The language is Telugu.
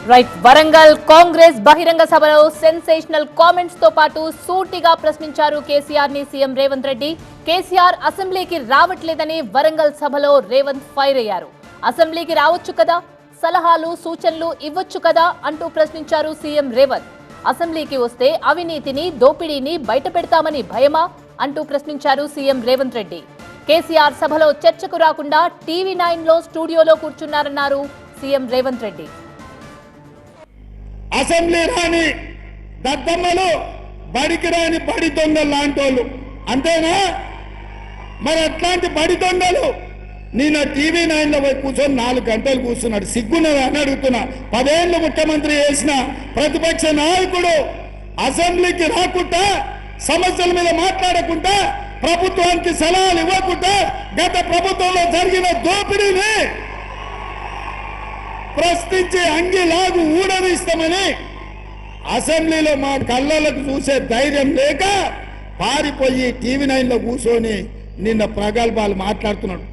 రైట్ వరంగల్ కాంగ్రెస్ బహిరంగ సభలో సెన్సేషనల్ కామెంట్స్ తో పాటు సూటిగా ప్రశ్నించారు కేసీఆర్ ని సీఎం రేవంత్ రెడ్డి. కేసీఆర్ అసెంబ్లీకి రావట్లేదని వరంగల్ సభలో రేవంత్ ఫైర్ అయ్యారు. అసెంబ్లీకి రావచ్చు కదా, సలహాలు సూచనలు ఇవ్వచ్చు కదా అంటూ ప్రశ్నించారు సీఎం రేవంత్. అసెంబ్లీకి వస్తే అవినీతిని దోపిడీని బయట పెడతామని భయమా అంటూ ప్రశ్నించారు సీఎం రేవంత్ రెడ్డి. కేసీఆర్ సభలో చర్చకు రాకుండా టీవీ9 లో స్టూడియోలో కూర్చున్నారన్నారు సీఎం రేవంత్ రెడ్డి. అసెంబ్లీ రాని దద్దమ్మలు, బడికి రాని బడి దొంగలు లాంటి వాళ్ళు అంతేనా? మరి అట్లాంటి బడి దొంగలు నిన్న టీవీ9లో పోయి కూర్చొని 4 గంటలు కూర్చున్నాడు. సిగ్గున్నది అని అడుగుతున్నా. 10 ఏళ్ళు ముఖ్యమంత్రి చేసిన ప్రతిపక్ష నాయకుడు అసెంబ్లీకి రాకుండా, సమస్యల మీద మాట్లాడకుండా, ప్రభుత్వానికి సలహాలు ఇవ్వకుండా గత ప్రభుత్వంలో జరిగిన దోపిడీని ప్రశ్నించి అంగిలాగు ఊడదీస్తామని అసెంబ్లీలో మా కళ్ళలకు చూసే ధైర్యం లేక పారిపోయి టీవీ9లో కూర్చొని నిన్న ప్రగల్భాలు మాట్లాడుతున్నాడు.